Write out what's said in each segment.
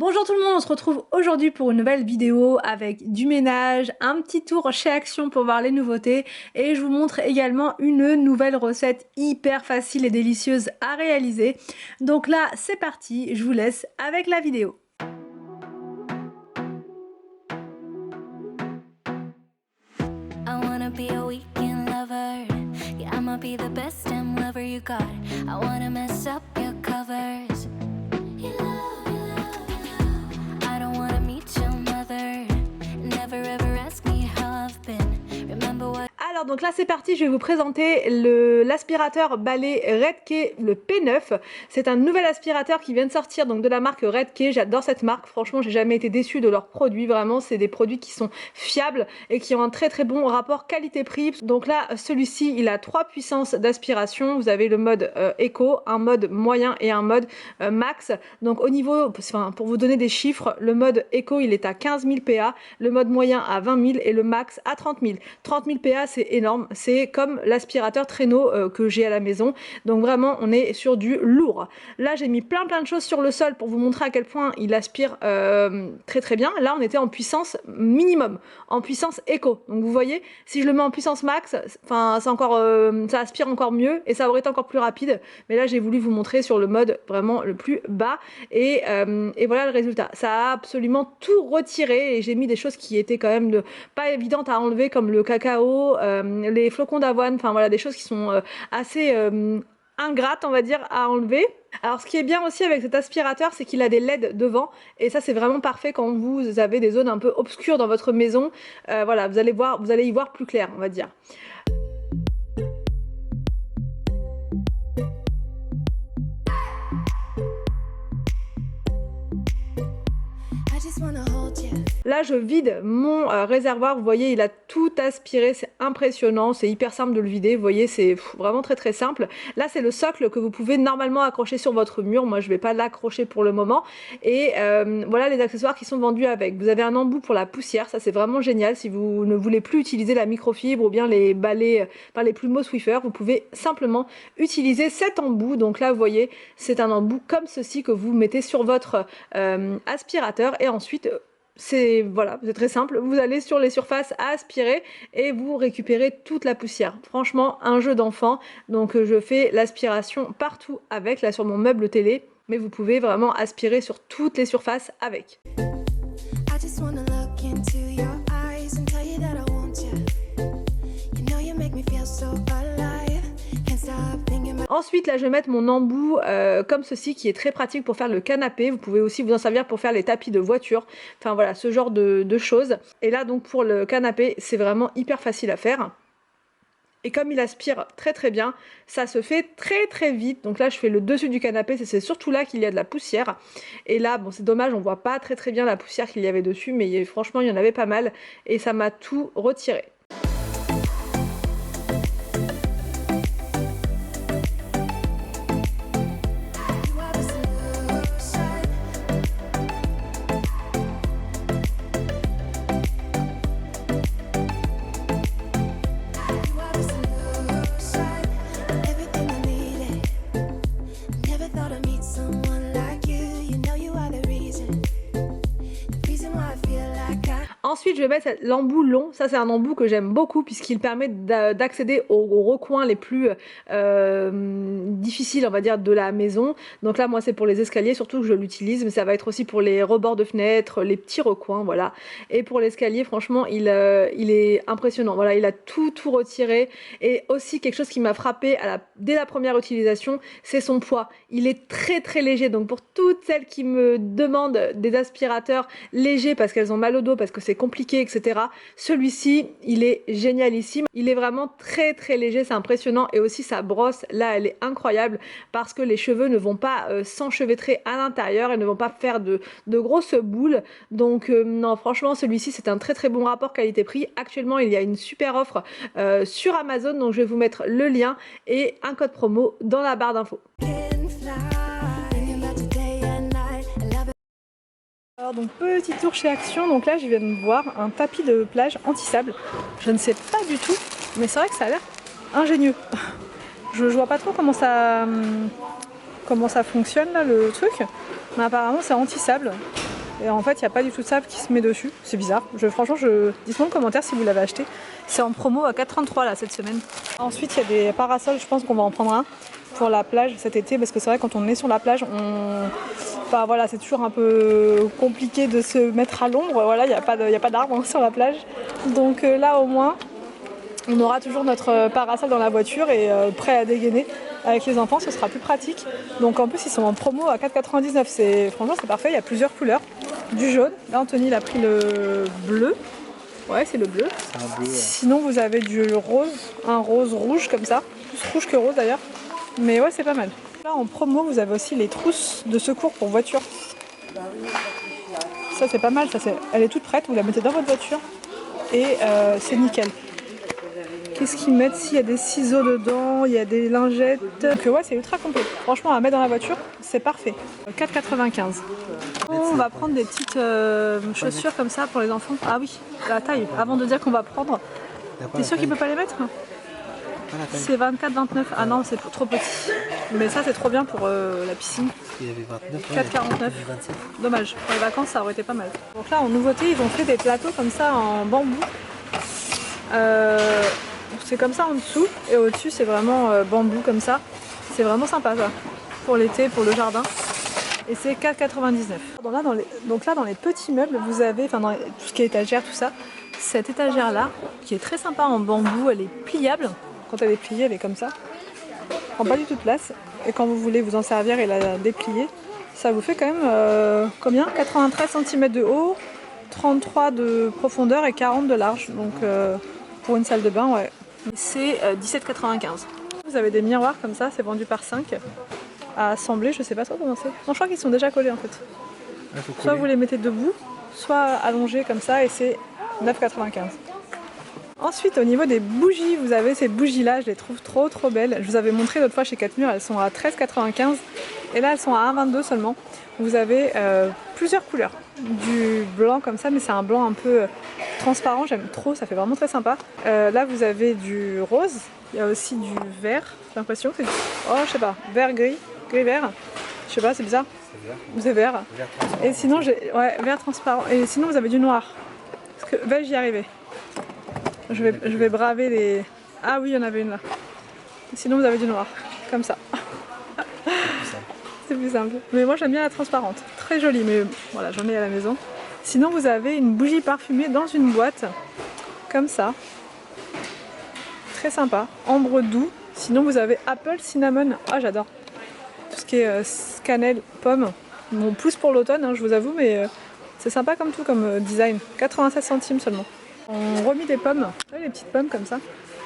Bonjour tout le monde, on se retrouve aujourd'hui pour une nouvelle vidéo avec du ménage, un petit tour chez Action pour voir les nouveautés et je vous montre également une nouvelle recette hyper facile et délicieuse à réaliser. Donc là c'est parti, je vous laisse avec la vidéo. Alors donc là c'est parti, je vais vous présenter l'aspirateur balai Redke, le P9. C'est un nouvel aspirateur qui vient de sortir donc de la marque Redke. J'adore cette marque, franchement j'ai jamais été déçue de leurs produits, vraiment c'est des produits qui sont fiables et qui ont un très bon rapport qualité-prix. Donc là celui-ci il a 3 puissances d'aspiration, vous avez le mode Eco, un mode moyen et un mode max. Donc au niveau, enfin, pour vous donner des chiffres, le mode Eco il est à 15 000 PA, le mode moyen à 20 000 et le max à 30 000. 30 000 PA c'est énorme, c'est comme l'aspirateur traîneau que j'ai à la maison, donc vraiment on est sur du lourd. Là j'ai mis plein de choses sur le sol pour vous montrer à quel point il aspire très bien. Là on était en puissance minimum, en puissance éco, donc vous voyez si je le mets en puissance max, enfin c'est encore ça aspire encore mieux et ça aurait été encore plus rapide, mais là j'ai voulu vous montrer sur le mode vraiment le plus bas et voilà le résultat. Ça a absolument tout retiré et j'ai mis des choses qui étaient quand même pas évidentes à enlever comme le cacao, les flocons d'avoine, enfin voilà des choses qui sont assez ingrates on va dire à enlever. Alors ce qui est bien aussi avec cet aspirateur c'est qu'il a des LED devant et ça c'est vraiment parfait quand vous avez des zones un peu obscures dans votre maison, voilà vous allez y voir plus clair on va dire. Là je vide mon réservoir, vous voyez il a tout aspiré, c'est impressionnant, c'est hyper simple de le vider, vous voyez c'est vraiment très simple. Là c'est le socle que vous pouvez normalement accrocher sur votre mur, moi je vais pas l'accrocher pour le moment. Et voilà les accessoires qui sont vendus avec. Vous avez un embout pour la poussière, ça c'est vraiment génial si vous ne voulez plus utiliser la microfibre ou bien les balais, enfin les plumeaux Swiffer, vous pouvez simplement utiliser cet embout. Donc là vous voyez c'est un embout comme ceci que vous mettez sur votre aspirateur et ensuite c'est voilà, c'est très simple, vous allez sur les surfaces à aspirer et vous récupérez toute la poussière. Franchement, un jeu d'enfant, donc je fais l'aspiration partout avec, là sur mon meuble télé, mais vous pouvez vraiment aspirer sur toutes les surfaces avec. Ensuite là je vais mettre mon embout comme ceci qui est très pratique pour faire le canapé. Vous pouvez aussi vous en servir pour faire les tapis de voiture. Enfin voilà ce genre de choses. Et là donc pour le canapé c'est vraiment hyper facile à faire. Et comme il aspire très bien, ça se fait très vite. Donc là je fais le dessus du canapé, c'est surtout là qu'il y a de la poussière. Et là bon c'est dommage on voit pas très bien la poussière qu'il y avait dessus, mais franchement il y en avait pas mal et ça m'a tout retiré. Ensuite je vais mettre l'embout long, ça c'est un embout que j'aime beaucoup puisqu'il permet d'accéder aux recoins les plus difficiles on va dire de la maison. Donc là moi c'est pour les escaliers surtout que je l'utilise, mais ça va être aussi pour les rebords de fenêtres, les petits recoins voilà. Et pour l'escalier franchement il est impressionnant, voilà il a tout retiré. Et aussi quelque chose qui m'a frappé dès la première utilisation, c'est son poids. Il est très léger, donc pour toutes celles qui me demandent des aspirateurs légers parce qu'elles ont mal au dos, parce que c'est compliqué etc. Celui-ci il est génialissime, il est vraiment très léger, c'est impressionnant. Et aussi sa brosse là elle est incroyable parce que les cheveux ne vont pas s'enchevêtrer à l'intérieur et ne vont pas faire de grosses boules. Donc non franchement celui-ci c'est un très bon rapport qualité-prix. Actuellement il y a une super offre sur Amazon, donc je vais vous mettre le lien et un code promo dans la barre d'infos. Alors donc petit tour chez Action, donc là je viens de voir un tapis de plage anti-sable. Je ne sais pas du tout, mais c'est vrai que ça a l'air ingénieux. Je vois pas trop comment ça fonctionne là le truc, mais apparemment c'est anti-sable. Et en fait, il n'y a pas du tout de sable qui se met dessus. C'est bizarre. Franchement, dites-moi en commentaire si vous l'avez acheté. C'est en promo à 4,33 là cette semaine. Ensuite, il y a des parasols. Je pense qu'on va en prendre un pour la plage cet été. Parce que c'est vrai, quand on est sur la plage, enfin, voilà, c'est toujours un peu compliqué de se mettre à l'ombre. Voilà, il n'y a pas d'arbres sur la plage. Donc là, au moins, on aura toujours notre parasol dans la voiture et prêt à dégainer. Avec les enfants, ce sera plus pratique. Donc en plus, ils sont en promo à 4,99. Franchement, c'est parfait. Il y a plusieurs couleurs. Du jaune. Là, Anthony, il a pris le bleu. Ouais, c'est le bleu. C'est un bleu. Ouais. Sinon, vous avez du rose. Un rose rouge comme ça. Plus rouge que rose d'ailleurs. Mais ouais, c'est pas mal. Là, en promo, vous avez aussi les trousses de secours pour voiture. Ça, c'est pas mal. Elle est toute prête. Vous la mettez dans votre voiture. Et c'est nickel. Qu'est-ce qu'ils mettent ici? Il y a des ciseaux dedans, il y a des lingettes. Donc ouais, c'est ultra complet. Franchement, à mettre dans la voiture, c'est parfait. 4,95. On va prendre des petites chaussures comme ça pour les enfants. Ah oui, la taille. Avant de dire qu'on va prendre. T'es sûr qu'il peut pas les mettre? C'est 24,29. Ah non, c'est trop petit. Mais ça, c'est trop bien pour la piscine. Il y avait 29. 4,49. Dommage. Pour les vacances, ça aurait été pas mal. Donc là, en nouveauté, ils ont fait des plateaux comme ça en bambou. C'est comme ça en dessous et au-dessus c'est vraiment bambou comme ça. C'est vraiment sympa ça, pour l'été, pour le jardin. Et c'est 4,99. Donc là dans les petits meubles, vous avez, enfin dans tout ce qui est étagère, tout ça, cette étagère là, qui est très sympa en bambou, elle est pliable. Quand elle est pliée, elle est comme ça. Elle prend pas du tout de place. Et quand vous voulez vous en servir et la déplier, ça vous fait quand même combien? 93 cm de haut, 33 de profondeur et 40 de large. Donc pour une salle de bain, ouais. C'est 17,95. Vous avez des miroirs comme ça, c'est vendu par 5 à assembler, je sais pas trop comment c'est. Non, je crois qu'ils sont déjà collés en fait. Soit vous les mettez debout, soit allongés comme ça et c'est 9,95. Ensuite, au niveau des bougies, vous avez ces bougies là, je les trouve trop belles. Je vous avais montré l'autre fois chez 4 Murs, elles sont à 13,95 et là elles sont à 1,22 seulement. Vous avez plusieurs couleurs, du blanc comme ça, mais c'est un blanc un peu transparent, j'aime trop, ça fait vraiment très sympa. Là vous avez du rose, il y a aussi du vert, j'ai l'impression que c'est du... Oh je sais pas, vert gris, gris vert, je sais pas, c'est bizarre. C'est vert. Vert transparent. Et sinon ouais, vert transparent. Et sinon vous avez du noir. Parce que j'y arrivais. Je vais braver les... Ah oui, il y en avait une là. Sinon vous avez du noir, comme ça. C'est plus simple. Mais moi j'aime bien la transparente. Très jolie, mais voilà, j'en ai à la maison. Sinon vous avez une bougie parfumée dans une boîte, comme ça. Très sympa. Ambre doux. Sinon vous avez apple cinnamon. Ah j'adore. Tout ce qui est cannelle, pomme. Bon, plus pour l'automne, hein, je vous avoue, mais c'est sympa comme tout, comme design. 96 centimes seulement. On remis des pommes. Les petites pommes comme ça.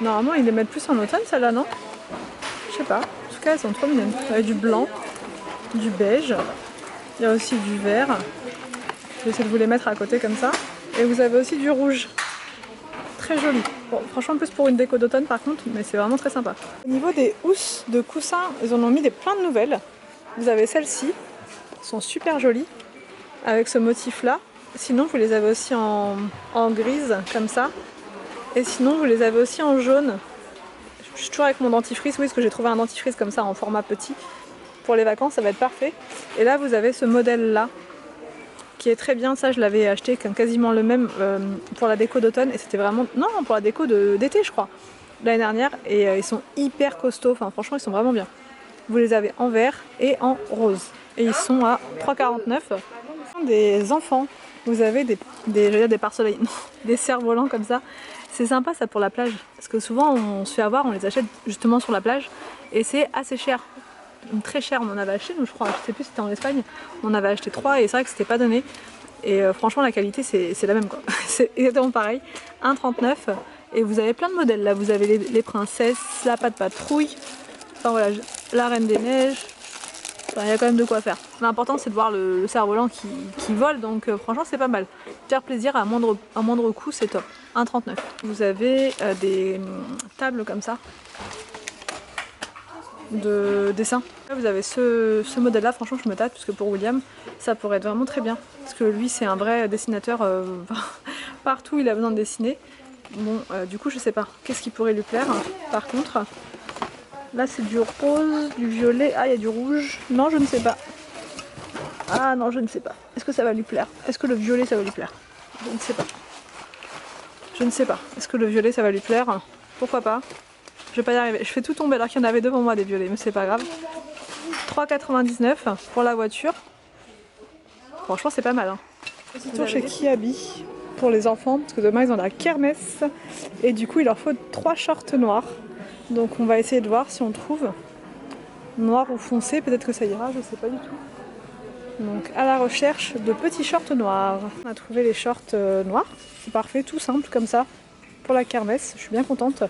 Normalement ils les mettent plus en automne, celle-là, non? Je sais pas. En tout cas elles sont trop mignonnes. Avec du blanc, du beige. Il y a aussi du vert. Je vais essayer de vous les mettre à côté comme ça. Et vous avez aussi du rouge. Très joli. Bon, franchement plus pour une déco d'automne par contre, mais c'est vraiment très sympa. Au niveau des housses de coussins, ils en ont mis plein de nouvelles. Vous avez celles-ci. Elles sont super jolies. Avec ce motif là. Sinon vous les avez aussi en grise comme ça. Et sinon vous les avez aussi en jaune. Je suis toujours avec mon dentifrice, oui, parce que j'ai trouvé un dentifrice comme ça en format petit. Pour les vacances, ça va être parfait. Et là vous avez ce modèle là qui est très bien. Ça je l'avais acheté quasiment le même pour la déco d'automne. Et c'était vraiment... Non, pour la déco d'été je crois. L'année dernière. Et ils sont hyper costauds. Enfin franchement ils sont vraiment bien. Vous les avez en vert et en rose. Et ils sont à 3,49. Des enfants. Vous avez des pare-soleil, des cerfs-volants comme ça. C'est sympa ça pour la plage. Parce que souvent on se fait avoir, on les achète justement sur la plage. Et c'est assez cher. Très cher, on en avait acheté, nous je crois, je sais plus si c'était en Espagne. On avait acheté 3 et c'est vrai que c'était pas donné. Et franchement la qualité c'est la même quoi. C'est exactement pareil. 1,39. Et vous avez plein de modèles. Là vous avez les princesses, la patte patrouille. Enfin voilà, la reine des neiges. Il y a quand même de quoi faire. L'important c'est de voir le cerf-volant qui vole, donc franchement c'est pas mal. Faire plaisir à moindre coût, c'est top. 1,39. Vous avez des tables comme ça de dessin. Là, vous avez ce modèle là, franchement je me tâte parce que pour William ça pourrait être vraiment très bien. Parce que lui c'est un vrai dessinateur, partout il a besoin de dessiner. Bon du coup je sais pas, qu'est-ce qui pourrait lui plaire par contre. Là c'est du rose, du violet, ah il y a du rouge, non je ne sais pas. Ah non, je ne sais pas. Est-ce que ça va lui plaire? Est-ce que le violet ça va lui plaire? Je ne sais pas. Je ne sais pas. Est-ce que le violet ça va lui plaire? Pourquoi pas? Je vais pas y arriver. Je fais tout tomber alors qu'il y en avait devant moi des violets, mais c'est pas grave. 3,99 € pour la voiture. Franchement, c'est pas mal. Hein. Retour chez Kiabi pour les enfants, parce que demain ils ont la kermesse. Et du coup, il leur faut 3 shorts noirs. Donc on va essayer de voir si on trouve noir ou foncé. Peut-être que ça ira, je sais pas du tout. Donc à la recherche de petits shorts noirs. On a trouvé les shorts noirs. C'est parfait, tout simple comme ça. Pour la kermesse, je suis bien contente.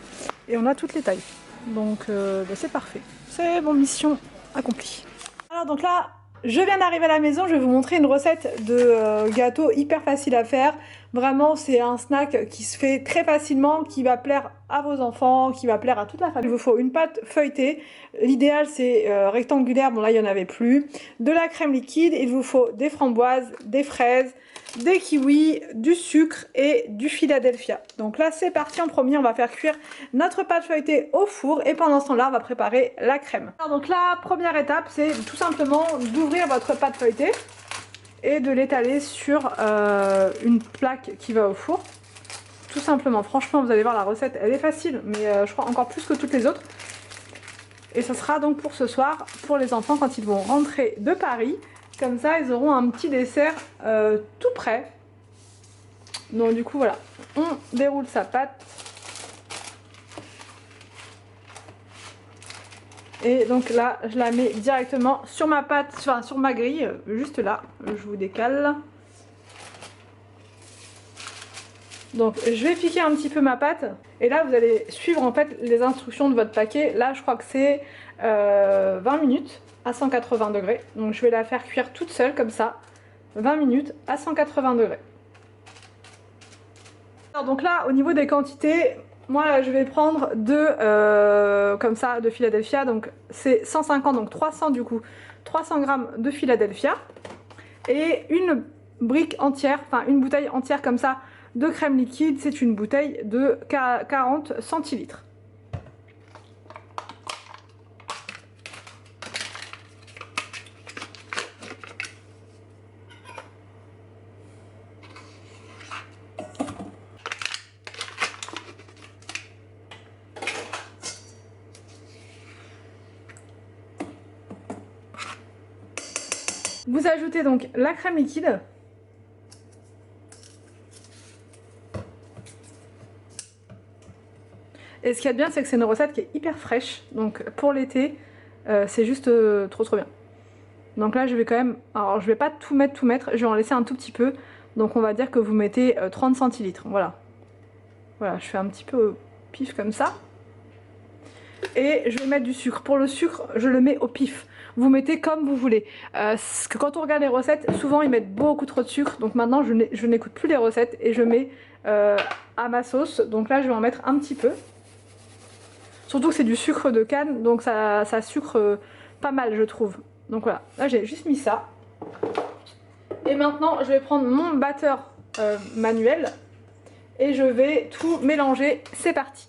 Et on a toutes les tailles. Donc bah, c'est parfait. C'est bon, mission accomplie. Alors donc là, je viens d'arriver à la maison, je vais vous montrer une recette de gâteau hyper facile à faire. Vraiment, c'est un snack qui se fait très facilement, qui va plaire à vos enfants, qui va plaire à toute la famille. Il vous faut une pâte feuilletée. L'idéal, c'est rectangulaire. Bon, là, il n'y en avait plus. De la crème liquide. Il vous faut des framboises, des fraises, des kiwis, du sucre et du Philadelphia. Donc là, c'est parti. En premier, on va faire cuire notre pâte feuilletée au four. Et pendant ce temps-là, on va préparer la crème. Alors, donc la première étape, c'est tout simplement d'ouvrir votre pâte feuilletée et de l'étaler sur une plaque qui va au four. Tout simplement, franchement, vous allez voir, la recette, elle est facile, mais je crois encore plus que toutes les autres. Et ce sera donc pour ce soir, pour les enfants, quand ils vont rentrer de Paris. Comme ça, ils auront un petit dessert tout prêt. Donc du coup, voilà, on déroule sa pâte. Et donc là, je la mets directement sur ma pâte, enfin sur ma grille, juste là. Je vous décale. Donc je vais piquer un petit peu ma pâte. Et là, vous allez suivre en fait les instructions de votre paquet. Là, je crois que c'est 20 minutes à 180 degrés. Donc je vais la faire cuire toute seule comme ça. 20 minutes à 180 degrés. Alors donc là, au niveau des quantités, moi là, je vais prendre deux comme ça de Philadelphia. Donc c'est 150, donc 300 du coup. 300 grammes de Philadelphia. Et une brique entière, enfin une bouteille entière comme ça de crème liquide. C'est une bouteille de 40 centilitres. Vous ajoutez donc la crème liquide. Et ce qu'il y a de bien, c'est que c'est une recette qui est hyper fraîche. Donc pour l'été, c'est juste trop bien. Donc là, je vais quand même... Alors je vais pas tout mettre, je vais en laisser un tout petit peu. Donc on va dire que vous mettez 30 centilitres. Voilà. Voilà, je fais un petit peu au pif comme ça. Et je vais mettre du sucre. Pour le sucre, je le mets au pif. Vous mettez comme vous voulez. Parce que quand on regarde les recettes, souvent ils mettent beaucoup trop de sucre. Donc maintenant, je n'écoute plus les recettes et je mets à ma sauce. Donc là, je vais en mettre un petit peu. Surtout que c'est du sucre de canne, donc ça sucre pas mal, je trouve. Donc voilà, là j'ai juste mis ça. Et maintenant, je vais prendre mon batteur manuel et je vais tout mélanger. C'est parti.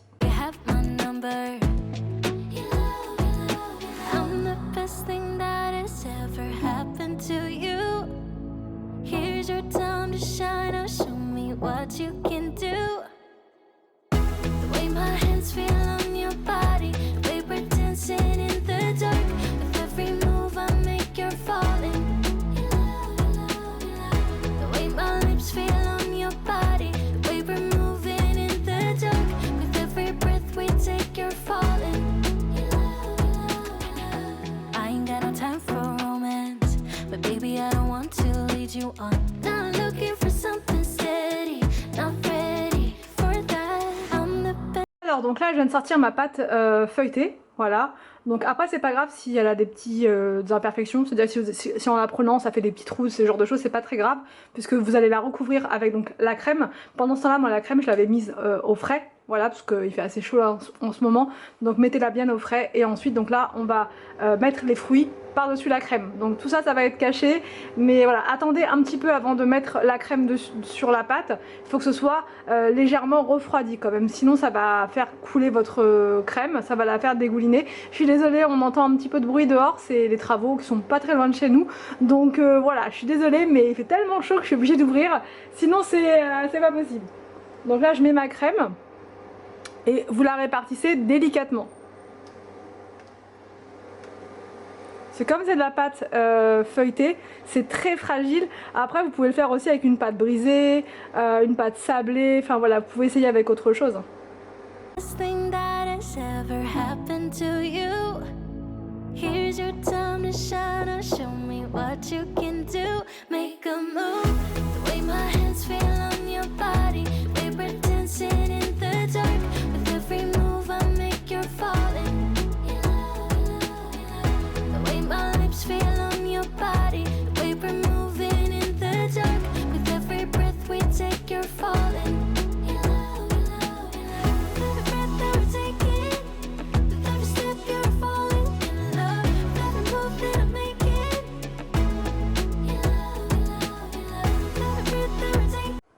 Alors donc là je viens de sortir ma pâte feuilletée, voilà. Donc après c'est pas grave si elle a des petits des imperfections, c'est-à-dire si en la prenant ça fait des petits trous, ce genre de choses, c'est pas très grave puisque vous allez la recouvrir avec donc la crème. Pendant ce temps-là, moi la crème je l'avais mise au frais. voilà, parce qu'il fait assez chaud là en ce moment, donc mettez-la bien au frais. Et ensuite donc là on va mettre les fruits par-dessus la crème, donc tout ça, ça va être caché, mais voilà, attendez un petit peu avant de mettre la crème sur la pâte. Il faut que ce soit légèrement refroidi quand même, sinon ça va faire couler votre crème, ça va la faire dégouliner. Je suis désolée, on entend un petit peu de bruit dehors, c'est les travaux qui sont pas très loin de chez nous, donc voilà, je suis désolée, mais il fait tellement chaud que je suis obligée d'ouvrir, sinon c'est pas possible. Donc là je mets ma crème et vous la répartissez délicatement. C'est comme c'est de la pâte feuilletée, c'est très fragile. Après vous pouvez le faire aussi avec une pâte brisée, une pâte sablée, enfin voilà, vous pouvez essayer avec autre chose. Here's your time to shine and show me what you can do. Make a move, the way my hands feel on your body. We were dancing in the dark. With every move I make, you're falling. The way my lips feel on your body. The way we're moving in the dark. With every breath we take, you're falling.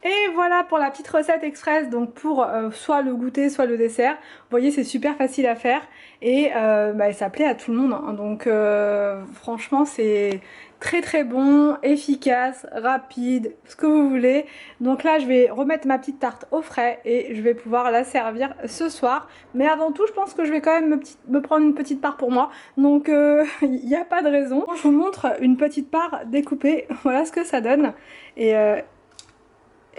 Et voilà pour la petite recette express, donc pour soit le goûter soit le dessert. Vous voyez, c'est super facile à faire et ça plaît à tout le monde, hein. Donc franchement c'est très très bon, efficace, rapide, ce que vous voulez. Donc là je vais remettre ma petite tarte au frais et je vais pouvoir la servir ce soir. Mais avant tout je pense que je vais quand même me prendre une petite part pour moi. Donc il n'y a pas de raison. Je vous montre une petite part découpée, voilà ce que ça donne.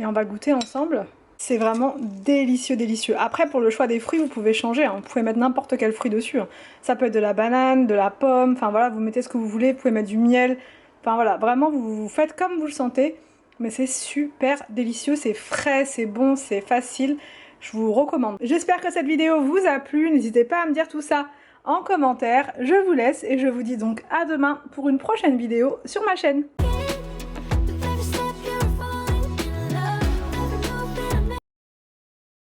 Et on va goûter ensemble. C'est vraiment délicieux, délicieux. Après, pour le choix des fruits, vous pouvez changer, hein. Vous pouvez mettre n'importe quel fruit dessus, hein. Ça peut être de la banane, de la pomme, enfin voilà, vous mettez ce que vous voulez. Vous pouvez mettre du miel. Enfin voilà, vraiment, vous faites comme vous le sentez. Mais c'est super délicieux, c'est frais, c'est bon, c'est facile. Je vous recommande. J'espère que cette vidéo vous a plu. N'hésitez pas à me dire tout ça en commentaire. Je vous laisse et je vous dis donc à demain pour une prochaine vidéo sur ma chaîne.